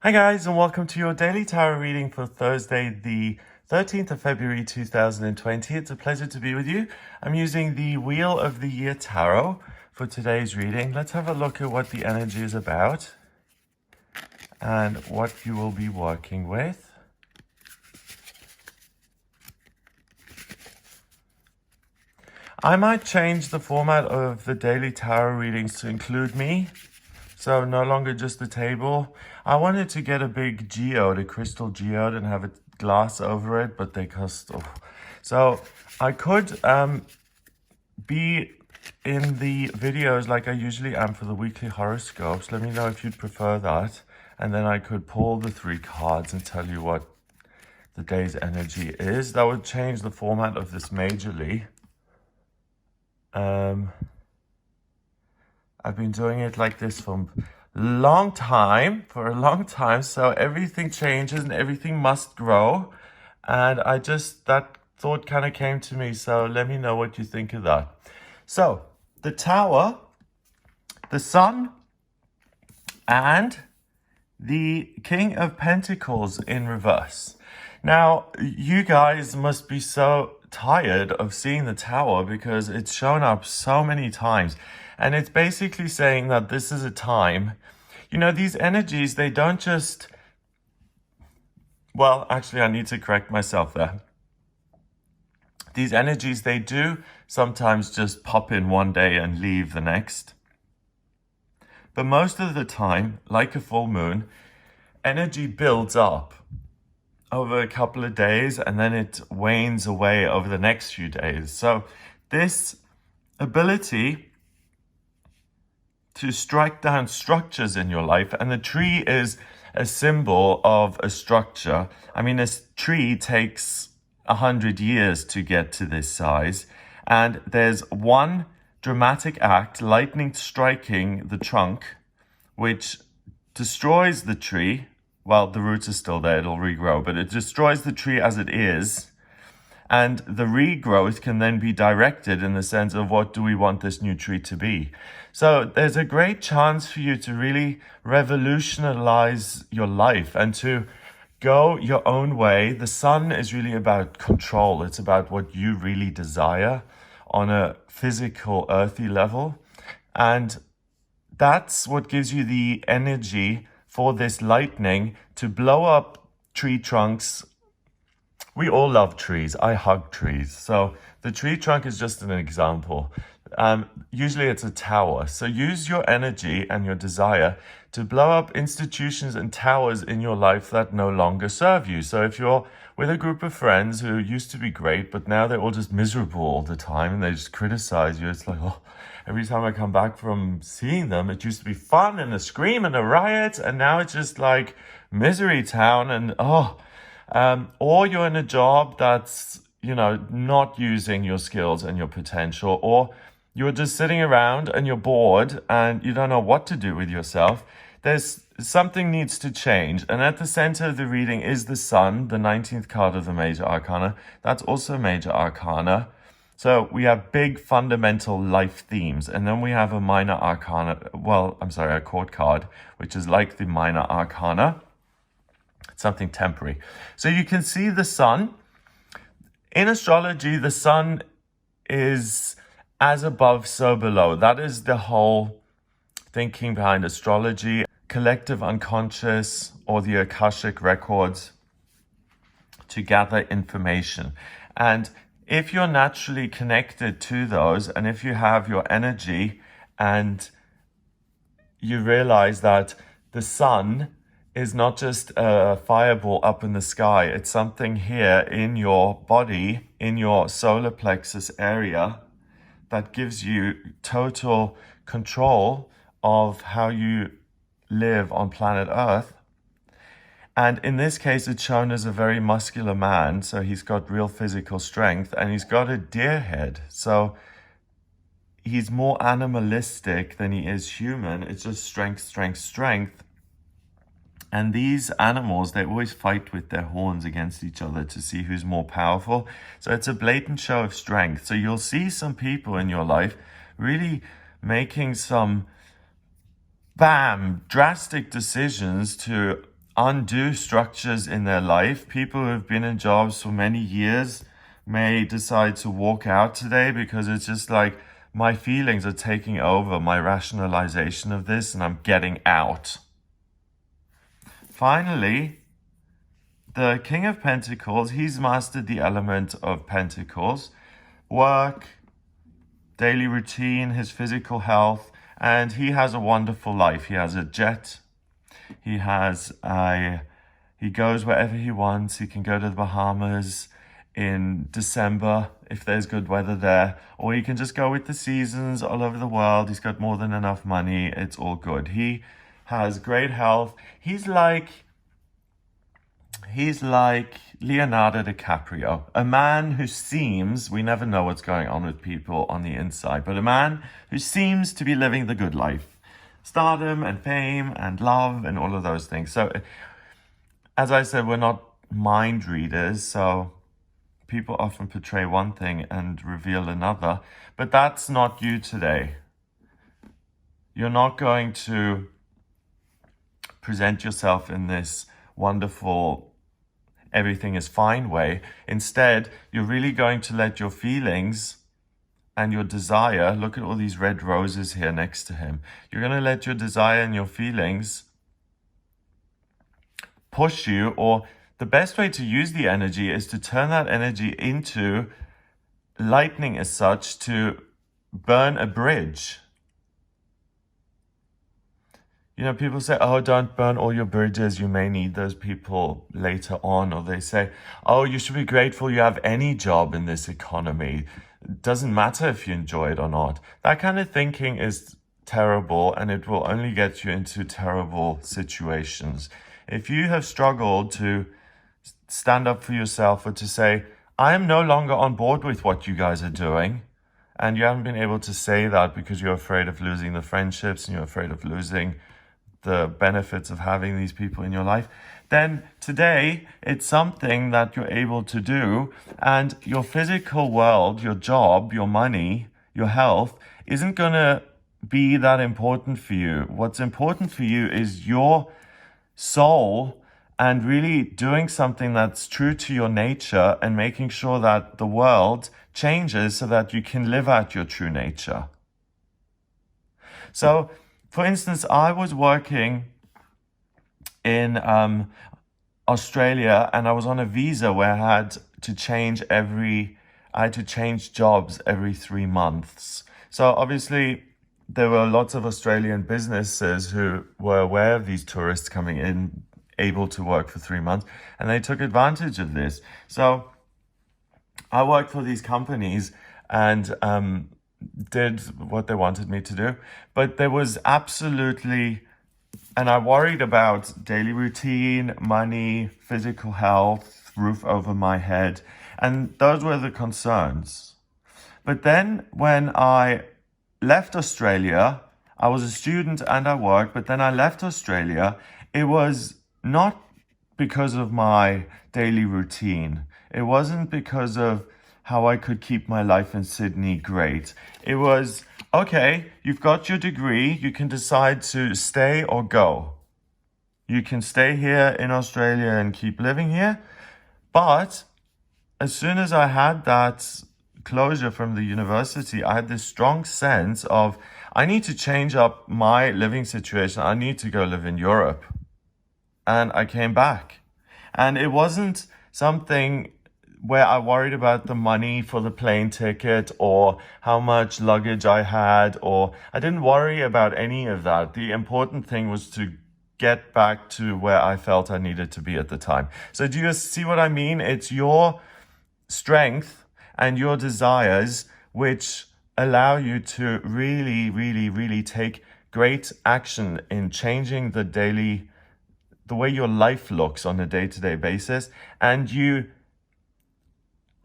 Hi guys, and welcome to your daily tarot reading for Thursday, the 13th of February 2020. It's a pleasure to be with you. I'm using the Wheel of the Year Tarot for today's reading. Let's have a look at what the energy is about and what you will be working with. I might change the format of the daily tarot readings to include me. So no longer just the table. I wanted to get a big geode, a crystal geode, and have a glass over it, but they cost. Oh. So I could be in the videos like I usually am for the weekly horoscopes. Let me know if you'd prefer that. And then I could pull the 3 cards and tell you what the day's energy is. That would change the format of this majorly. I've been doing it like this for a long time, so everything changes and everything must grow. And that thought kind of came to me, so let me know what you think of that. So, the Tower, the Sun, and the King of Pentacles in reverse. Now, you guys must be so tired of seeing the Tower because it's shown up so many times. And it's basically saying that this is a time, these energies, they don't just, well, actually, I need to correct myself there. These energies, they do sometimes just pop in one day and leave the next. But most of the time, like a full moon, energy builds up over a couple of days and then it wanes away over the next few days. So this ability to strike down structures in your life, and the tree is a symbol of a structure. I mean, a tree takes 100 years to get to this size, and there's one dramatic act, lightning striking the trunk, which destroys the tree. Well, the roots are still there, it'll regrow, but it destroys the tree as it is. And the regrowth can then be directed in the sense of what do we want this new tree to be. So there's a great chance for you to really revolutionize your life and to go your own way. The Sun is really about control. It's about what you really desire on a physical, earthy level. And that's what gives you the energy for this lightning to blow up tree trunks. We all love trees. I hug trees. So the tree trunk is just an example. Usually it's a tower. So use your energy and your desire to blow up institutions and towers in your life that no longer serve you. So if you're with a group of friends who used to be great, but now they're all just miserable all the time and they just criticize you, it's like, oh, every time I come back from seeing them, it used to be fun and a scream and a riot, and now it's just like misery town and or you're in a job that's, not using your skills and your potential, or you're just sitting around and you're bored and you don't know what to do with yourself. There's something needs to change. And at the center of the reading is the Sun, the 19th card of the Major Arcana. That's also Major Arcana. So we have big fundamental life themes. And then we have a Minor Arcana, a court card, which is like the Minor Arcana. Something temporary. So you can see the Sun. In astrology, the Sun is as above, so below. That is the whole thinking behind astrology. Collective unconscious or the Akashic records to gather information. And if you're naturally connected to those, and if you have your energy and you realize that the Sun is not just a fireball up in the sky. It's something here in your body, in your solar plexus area, that gives you total control of how you live on planet Earth. And in this case, it's shown as a very muscular man. So he's got real physical strength and he's got a deer head. So he's more animalistic than he is human. It's just strength, strength, strength. And these animals, they always fight with their horns against each other to see who's more powerful. So it's a blatant show of strength. So you'll see some people in your life really making some, drastic decisions to undo structures in their life. People who have been in jobs for many years may decide to walk out today because it's just like, my feelings are taking over my rationalization of this and I'm getting out. Finally, the King of Pentacles, he's mastered the element of Pentacles, work, daily routine, his physical health, and he has a wonderful life. He has a jet. He goes wherever he wants. He can go to the Bahamas in December if there's good weather there, or he can just go with the seasons all over the world. He's got more than enough money. It's all good. He has great health. He's like Leonardo DiCaprio, a man who seems, we never know what's going on with people on the inside, but a man who seems to be living the good life. Stardom and fame and love and all of those things. So, as I said, we're not mind readers, so people often portray one thing and reveal another, but that's not you today. You're not going to present yourself in this wonderful, everything is fine way. Instead, you're really going to let your feelings and your desire, look at all these red roses here next to him. You're going to let your desire and your feelings push you, or the best way to use the energy is to turn that energy into lightning as such to burn a bridge. You know, people say, oh, don't burn all your bridges. You may need those people later on. Or they say, oh, you should be grateful you have any job in this economy. It doesn't matter if you enjoy it or not. That kind of thinking is terrible, and it will only get you into terrible situations. If you have struggled to stand up for yourself or to say, I am no longer on board with what you guys are doing, and you haven't been able to say that because you're afraid of losing the friendships and you're afraid of losing the benefits of having these people in your life, then today it's something that you're able to do, and your physical world, your job, your money, your health isn't going to be that important for you. What's important for you is your soul and really doing something that's true to your nature and making sure that the world changes so that you can live out your true nature. So, for instance, I was working in Australia, and I was on a visa where I had to change jobs every 3 months. So obviously there were lots of Australian businesses who were aware of these tourists coming in, able to work for 3 months, and they took advantage of this. So I worked for these companies and did what they wanted me to do, but there was absolutely, and I worried about daily routine, money, physical health, roof over my head, and those were the concerns. But then when I left Australia, I was a student and I worked, but then I left Australia, it was not because of my daily routine. It wasn't because of how I could keep my life in Sydney great. It was, okay, you've got your degree, you can decide to stay or go. You can stay here in Australia and keep living here. But as soon as I had that closure from the university, I had this strong sense of, I need to change up my living situation. I need to go live in Europe. And I came back. And it wasn't something where I worried about the money for the plane ticket or how much luggage I had, or I didn't worry about any of that. The important thing was to get back to where I felt I needed to be at the time. So do you see what I mean? It's your strength and your desires which allow you to really, really, really take great action in changing the way your life looks on a day-to-day basis. And you,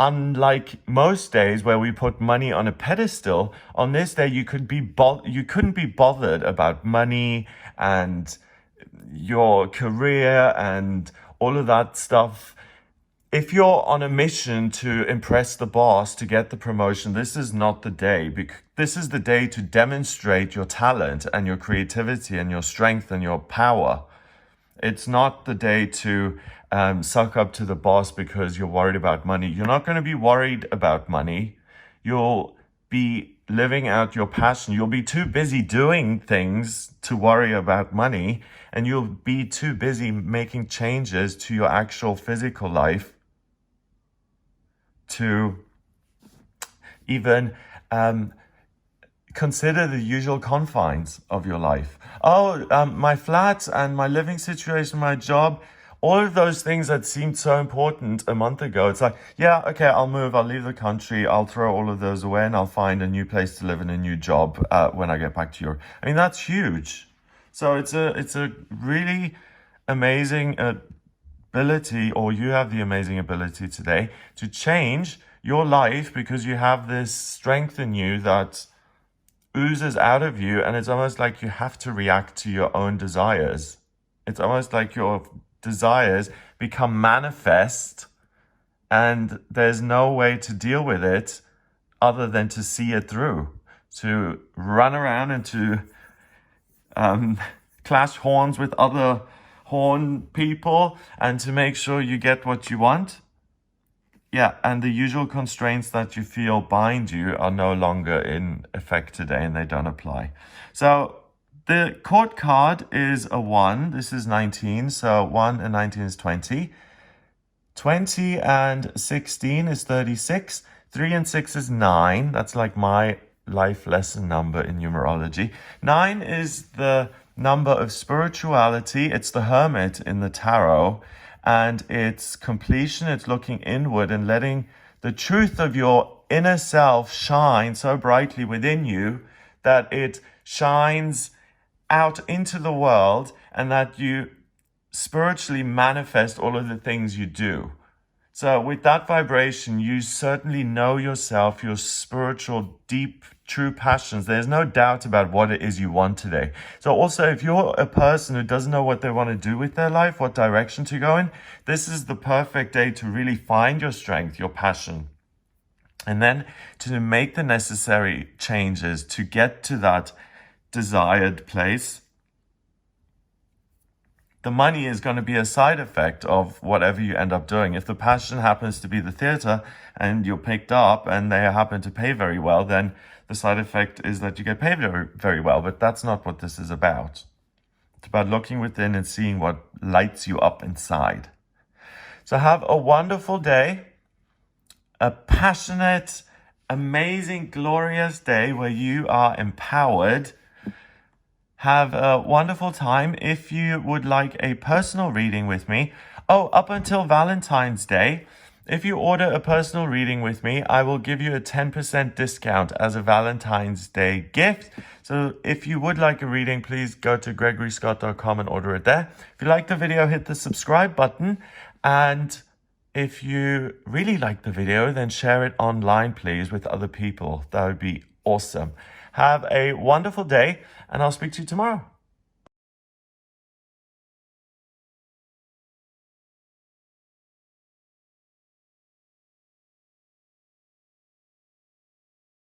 unlike most days where we put money on a pedestal, on this day you couldn't be bothered about money and your career and all of that stuff. If you're on a mission to impress the boss to get the promotion, this is not the day. This is the day to demonstrate your talent and your creativity and your strength and your power. It's not the day to suck up to the boss because you're worried about money. You're not going to be worried about money. You'll be living out your passion. You'll be too busy doing things to worry about money, and you'll be too busy making changes to your actual physical life to even consider the usual confines of your life. My flat and my living situation, my job, all of those things that seemed so important a month ago. It's like, yeah, okay, I'll move, I'll leave the country, I'll throw all of those away, and I'll find a new place to live and a new job when I get back to Europe. I mean, that's huge. So it's a really amazing ability, or you have the amazing ability today to change your life because you have this strength in you that oozes out of you, and it's almost like you have to react to your own desires. It's almost like your desires become manifest, and there's no way to deal with it other than to see it through, to run around and to clash horns with other horn people and to make sure you get what you want. Yeah, and the usual constraints that you feel bind you are no longer in effect today, and they don't apply. So the court card is a 1. This is 19, so 1 and 19 is 20. 20 and 16 is 36. 3 and 6 is 9. That's like my life lesson number in numerology. 9 is the number of spirituality. It's the hermit in the tarot. And it's completion, it's looking inward and letting the truth of your inner self shine so brightly within you that it shines out into the world, and that you spiritually manifest all of the things you do. So with that vibration, you certainly know yourself, your spiritual, deep, true passions. There's no doubt about what it is you want today. So also, if you're a person who doesn't know what they want to do with their life, what direction to go in, this is the perfect day to really find your strength, your passion, and then to make the necessary changes to get to that desired place. The money is going to be a side effect of whatever you end up doing. If the passion happens to be the theater and you're picked up and they happen to pay very well, then the side effect is that you get paid very, very well. But that's not what this is about. It's about looking within and seeing what lights you up inside. So have a wonderful day, a passionate, amazing, glorious day where you are empowered. Have a wonderful time. If you would like a personal reading with me, up until Valentine's Day, if you order a personal reading with me, I will give you a 10% discount as a Valentine's Day gift. So if you would like a reading, please go to gregoryscott.com and order it there. If you like the video, hit the subscribe button. And if you really like the video, then share it online, please, with other people. That would be awesome. Have a wonderful day, and I'll speak to you tomorrow.